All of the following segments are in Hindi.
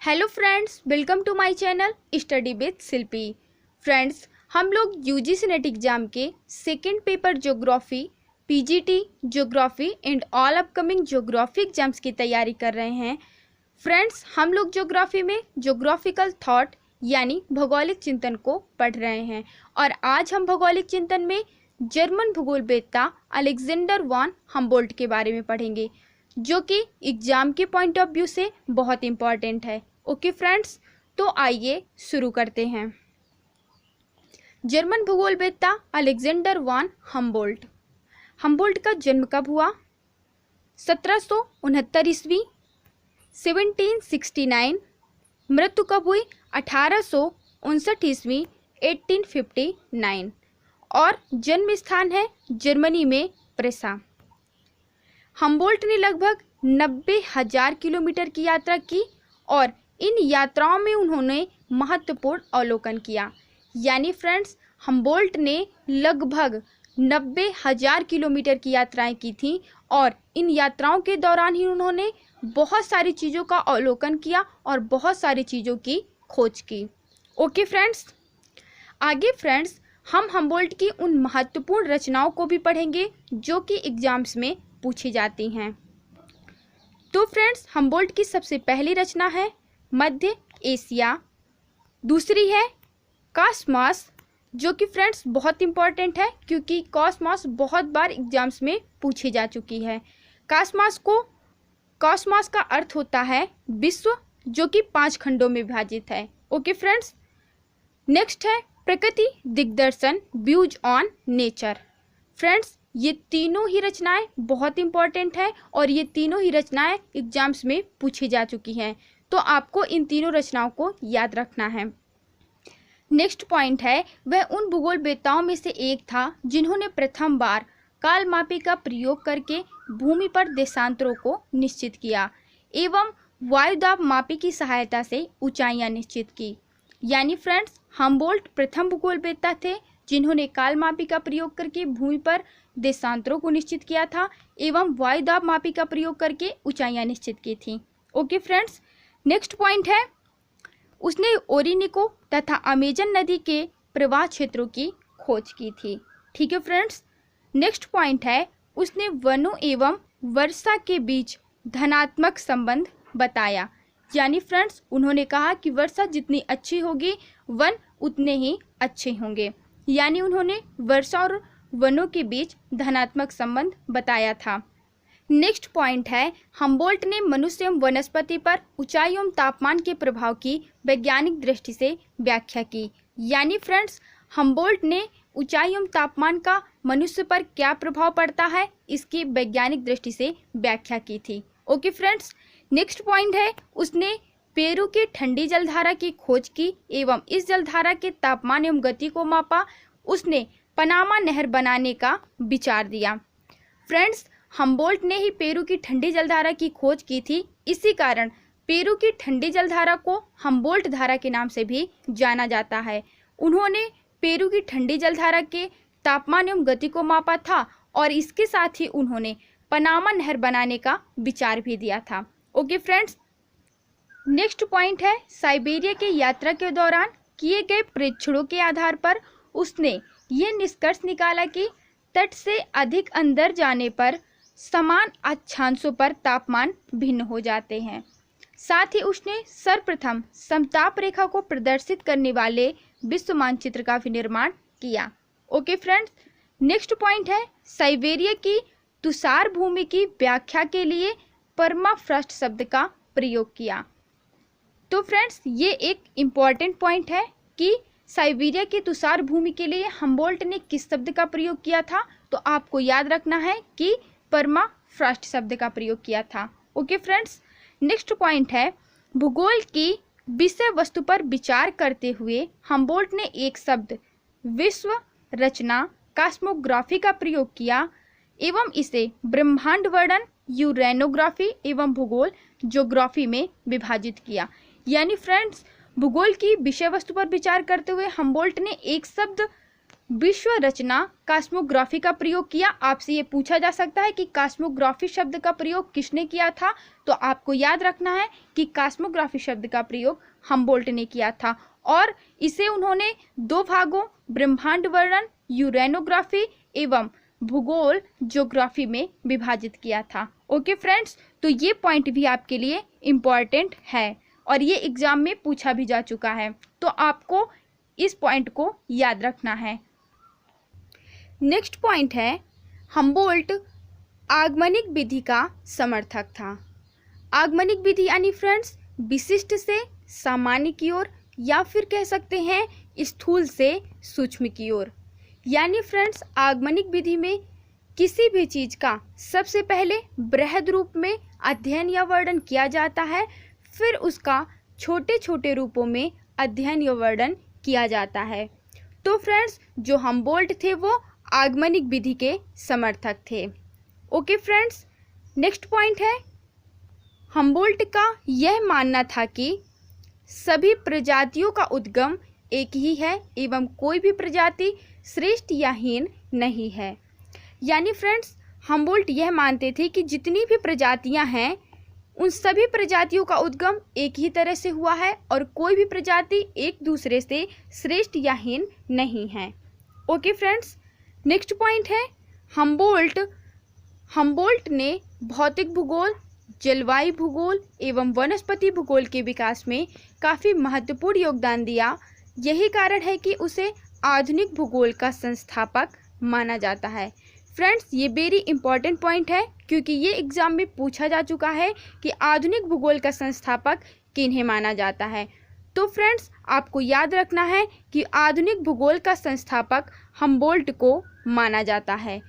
Hello friends, welcome to my channel study with Shilpi. Friends, हम लोग यूजीसी नेट एग्जाम के second paper geography, PGT geography and all upcoming geography exams की तैयारी कर रहे हैं। फ्रेंड्स, हम लोग ज्योग्राफी में ज्योग्राफिकल थॉट यानी भौगोलिक चिंतन को पढ़ रहे हैं और आज हम भौगोलिक चिंतन में जर्मन भूगोलवेत्ता अलेक्जेंडर वॉन हम्बोल्ट के बारे में पढ़ेंगे, जो कि एग्जाम के पॉइंट ऑफ व्यू से बहुत इम्पॉर्टेंट है। ओके फ्रेंड्स, तो आइए शुरू करते हैं। जर्मन भूगोलवेत्ता अलेक्जेंडर वॉन हम्बोल्ट। हम्बोल्ट का जन्म कब हुआ? 1769 ईस्वी, 1769। मृत्यु कब हुई? 1859 ईस्वी, 1859। और जन्म स्थान है जर्मनी में प्रेसा। हम्बोल्ट ने लगभग 90,000 किलोमीटर की यात्रा की और इन यात्राओं में उन्होंने महत्वपूर्ण अवलोकन किया। यानी फ्रेंड्स, हम्बोल्ट ने लगभग 90,000 किलोमीटर की यात्राएं की थी और इन यात्राओं के दौरान ही उन्होंने बहुत सारी चीज़ों का अवलोकन किया और बहुत सारी चीज़ों की खोज की। ओके फ्रेंड्स, आगे फ्रेंड्स हम हम्बोल्ट की उन महत्वपूर्ण रचनाओं को भी पढ़ेंगे जो कि एग्जाम्स में पूछी जाती हैं। तो फ्रेंड्स, हम्बोल्ट की सबसे पहली रचना है मध्य एशिया। दूसरी है कॉस्मॉस, जो कि फ्रेंड्स बहुत इंपॉर्टेंट है क्योंकि कॉस्मॉस बहुत बार एग्जाम्स में पूछी जा चुकी है। कॉस्मॉस का अर्थ होता है विश्व, जो कि 5 खंडों में विभाजित है। ओके फ्रेंड्स, नेक्स्ट है प्रकृति दिग्दर्शन, व्यूज ऑन नेचर। फ्रेंड्स, ये तीनों ही रचनाएं बहुत इंपॉर्टेंट है और ये तीनों ही रचनाएं एग्जाम्स में पूछी जा चुकी हैं, तो आपको इन तीनों रचनाओं को याद रखना है। नेक्स्ट पॉइंट है, वह उन भूगोलवेत्ताओं में से एक था जिन्होंने प्रथम बार कालमापी का प्रयोग करके भूमि पर देशांतरों को निश्चित किया एवं वायुदाब मापी की सहायता से ऊंचाइयां निश्चित की। यानी फ्रेंड्स, हम्बोल्ट प्रथम भूगोलवेत्ता थे जिन्होंने कालमापी का प्रयोग करके भूमि पर देशांतरों को निश्चित किया था एवं वायुदाब मापी का प्रयोग करके ऊंचाइयां निश्चित की थी। ओके फ्रेंड्स, नेक्स्ट पॉइंट है, उसने ओरिनिको तथा अमेजन नदी के प्रवाह क्षेत्रों की खोज की थी। ठीक है फ्रेंड्स, नेक्स्ट पॉइंट है, उसने वनों एवं वर्षा के बीच धनात्मक संबंध बताया। यानी फ्रेंड्स, उन्होंने कहा कि वर्षा जितनी अच्छी होगी वन उतने ही अच्छे होंगे। यानी उन्होंने वर्षा और वनों के बीच धनात्मक संबंध बताया था। नेक्स्ट पॉइंट है, हम्बोल्ट ने मनुष्य एवं वनस्पति पर ऊंचाई एवं तापमान के प्रभाव की वैज्ञानिक दृष्टि से व्याख्या की। यानी फ्रेंड्स, हम्बोल्ट ने ऊंचाई एवं तापमान का मनुष्य पर क्या प्रभाव पड़ता है इसकी वैज्ञानिक दृष्टि से व्याख्या की थी। ओके फ्रेंड्स, नेक्स्ट पॉइंट है, उसने पेरू की ठंडी जलधारा की खोज की एवं इस जलधारा के तापमान एवं गति को मापा। उसने पनामा नहर बनाने का विचार दिया। फ्रेंड्स, हम्बोल्ट ने ही पेरू की ठंडी जलधारा की खोज की थी, इसी कारण पेरू की ठंडी जलधारा को हम्बोल्ट धारा के नाम से भी जाना जाता है। उन्होंने पेरू की ठंडी जलधारा के तापमान एवं गति को मापा था और इसके साथ ही उन्होंने पनामा नहर बनाने का विचार भी दिया था। ओके फ्रेंड्स, नेक्स्ट पॉइंट है, साइबेरिया की यात्रा के दौरान किए गए प्रेक्षणों के आधार पर उसने ये निष्कर्ष निकाला कि तट से अधिक अंदर जाने पर समान अक्षांशों पर तापमान भिन्न हो जाते हैं। साथ ही उसने सर्वप्रथम समताप रेखा को प्रदर्शित करने वाले विश्व मानचित्र का भी निर्माण किया। ओके फ्रेंड्स, नेक्स्ट पॉइंट है, साइबेरिया की तुषार भूमि की व्याख्या के लिए परमाफ्रॉस्ट शब्द का प्रयोग किया। तो फ्रेंड्स, ये एक इम्पॉर्टेंट पॉइंट है कि साइबेरिया की तुषार भूमि के लिए हम्बोल्ट ने किस शब्द का प्रयोग किया था, तो आपको याद रखना है कि परमाफ्रॉस्ट शब्द का प्रयोग किया था। ओके फ्रेंड्स, नेक्स्ट पॉइंट है, भूगोल की विषय वस्तु पर विचार करते हुए हम्बोल्ट ने एक शब्द विश्व रचना कॉस्मोग्राफी का प्रयोग किया एवं इसे ब्रह्मांड वर्णन यूरेनोग्राफी एवं भूगोल ज्योग्राफी में विभाजित किया। यानी फ्रेंड्स, भूगोल की विषय वस्तु पर विचार करते हुए हम्बोल्ट ने एक शब्द विश्व रचना कॉस्मोग्राफी का प्रयोग किया। आपसे ये पूछा जा सकता है कि कॉस्मोग्राफी शब्द का प्रयोग किसने किया था, तो आपको याद रखना है कि कॉस्मोग्राफी शब्द का प्रयोग हम्बोल्ट ने किया था और इसे उन्होंने दो भागों ब्रह्मांड वर्णन यूरेनोग्राफी एवं भूगोल ज्योग्राफी में विभाजित किया था। ओके फ्रेंड्स, तो ये पॉइंट भी आपके लिए इम्पॉर्टेंट है और ये एग्जाम में पूछा भी जा चुका है, तो आपको इस पॉइंट को याद रखना है। नेक्स्ट पॉइंट है, हम्बोल्ट आगमनिक विधि का समर्थक था। आगमनिक विधि यानी फ्रेंड्स विशिष्ट से सामान्य की ओर या फिर कह सकते हैं स्थूल से सूक्ष्म की ओर। यानी फ्रेंड्स आगमनिक विधि में किसी भी चीज़ का सबसे पहले बृहद रूप में अध्ययन या वर्णन किया जाता है, फिर उसका छोटे छोटे रूपों में अध्ययन या वर्णन किया जाता है। तो फ्रेंड्स जो हम्बोल्ट थे वो आगमनिक विधि के समर्थक थे। ओके फ्रेंड्स, नेक्स्ट पॉइंट है, हम्बोल्ट का यह मानना था कि सभी प्रजातियों का उद्गम एक ही है एवं कोई भी प्रजाति श्रेष्ठ या हीन नहीं है। यानी फ्रेंड्स हम्बोल्ट यह मानते थे कि जितनी भी प्रजातियां हैं उन सभी प्रजातियों का उद्गम एक ही तरह से हुआ है और कोई भी प्रजाति एक दूसरे से श्रेष्ठ या हीन नहीं है। ओके फ्रेंड्स, नेक्स्ट पॉइंट है, हम्बोल्ट ने भौतिक भूगोल, जलवायु भूगोल एवं वनस्पति भूगोल के विकास में काफ़ी महत्वपूर्ण योगदान दिया। यही कारण है कि उसे आधुनिक भूगोल का संस्थापक माना जाता है। फ्रेंड्स ये वेरी इंपॉर्टेंट पॉइंट है क्योंकि ये एग्जाम में पूछा जा चुका है कि आधुनिक भूगोल का संस्थापक किन्हें माना जाता है। तो फ्रेंड्स आपको याद रखना है कि आधुनिक भूगोल का संस्थापक हम्बोल्ट को माना जाता है।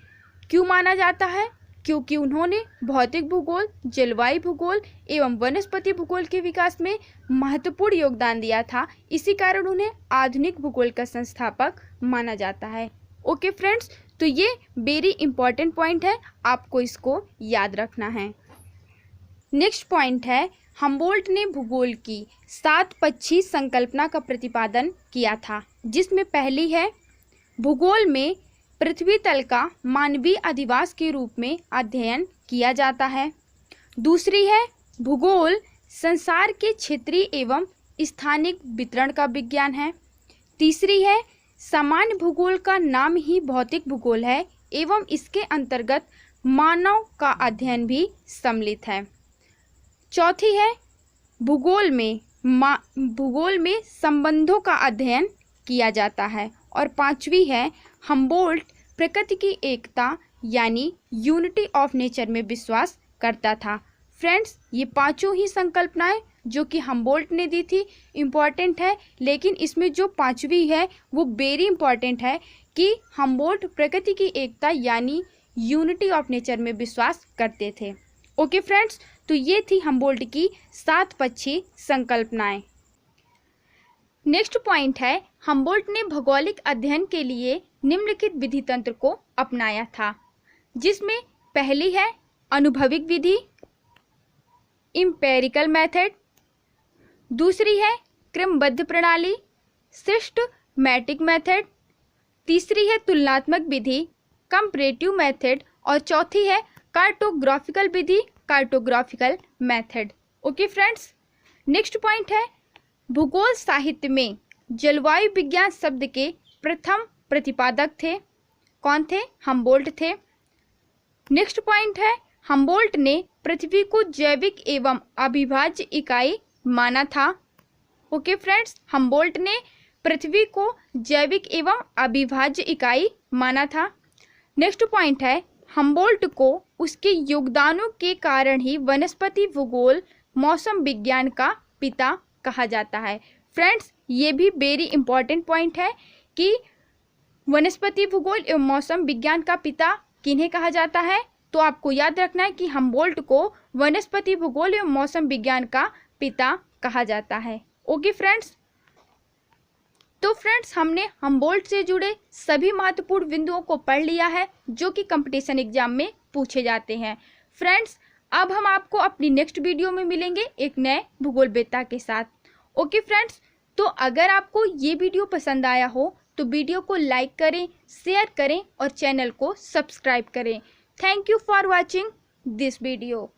क्यों माना जाता है? क्योंकि उन्होंने भौतिक भूगोल, जलवायु भूगोल एवं वनस्पति भूगोल के विकास में महत्वपूर्ण योगदान दिया था, इसी कारण उन्हें आधुनिक भूगोल का संस्थापक माना जाता है। ओके फ्रेंड्स, तो ये वेरी इंपॉर्टेंट पॉइंट है, आपको इसको याद रखना है। नेक्स्ट पॉइंट है, हम्बोल्ट ने भूगोल की 7 पक्षी संकल्पना का प्रतिपादन किया था, जिसमें पहली है भूगोल में पृथ्वी तल का मानवीय अधिवास के रूप में अध्ययन किया जाता है। दूसरी है भूगोल संसार के क्षेत्रीय एवं स्थानिक वितरण का विज्ञान है। तीसरी है सामान्य भूगोल का नाम ही भौतिक भूगोल है एवं इसके अंतर्गत मानव का अध्ययन भी सम्मिलित है। चौथी है भूगोल में संबंधों का अध्ययन किया जाता है। और पांचवी है हम्बोल्ट प्रकृति की एकता यानी यूनिटी ऑफ नेचर में विश्वास करता था। फ्रेंड्स ये पांचों ही संकल्पनाएं जो कि हम्बोल्ट ने दी थी इम्पॉर्टेंट है, लेकिन इसमें जो पांचवी है वो वेरी इंपॉर्टेंट है कि हम्बोल्ट प्रकृति की एकता यानी यूनिटी ऑफ नेचर में विश्वास करते थे। ओके फ्रेंड्स, तो ये थी हम्बोल्ट की 7 पक्षी संकल्पनाएं। नेक्स्ट पॉइंट है हम्बोल्ट ने भौगोलिक अध्ययन के लिए निम्नलिखित विधि तंत्र को अपनाया था, जिसमें पहली है अनुभविक विधि इम्पेरिकल मेथड, दूसरी है क्रमबद्ध प्रणाली सिस्टमैटिक मेथड, तीसरी है तुलनात्मक विधि कंपैरेटिव मेथड और चौथी है कार्टोग्राफिकल विधि cartographical method. Okay friends, next point है भूगोल साहित्य में जलवायु विज्ञान शब्द के प्रथम प्रतिपादक थे। कौन थे? हम्बोल्ट थे। नेक्स्ट पॉइंट है हम्बोल्ट ने पृथ्वी को जैविक एवं अविभाज्य इकाई माना था। ओके फ्रेंड्स, हम्बोल्ट ने पृथ्वी को जैविक एवं अविभाज्य इकाई माना था। नेक्स्ट पॉइंट है हम्बोल्ट को उसके योगदानों के कारण ही वनस्पति भूगोल मौसम विज्ञान का पिता कहा जाता है। फ्रेंड्स ये भी वेरी इंपॉर्टेंट पॉइंट है कि वनस्पति भूगोल एवं मौसम विज्ञान का पिता किन्हें कहा जाता है, तो आपको याद रखना है कि हम्बोल्ट को वनस्पति भूगोल एवं मौसम विज्ञान का पिता कहा जाता है। ओके फ्रेंड्स, तो फ्रेंड्स हमने हम्बोल्ट से जुड़े सभी महत्वपूर्ण बिंदुओं को पढ़ लिया है जो कि कंपटीशन एग्जाम में पूछे जाते हैं। फ्रेंड्स अब हम आपको अपनी नेक्स्ट वीडियो में मिलेंगे एक नए भूगोल वेत्ता के साथ। ओके फ्रेंड्स, तो अगर आपको ये वीडियो पसंद आया हो तो वीडियो को लाइक करें, शेयर करें और चैनल को सब्सक्राइब करें। Thank you for watching this video.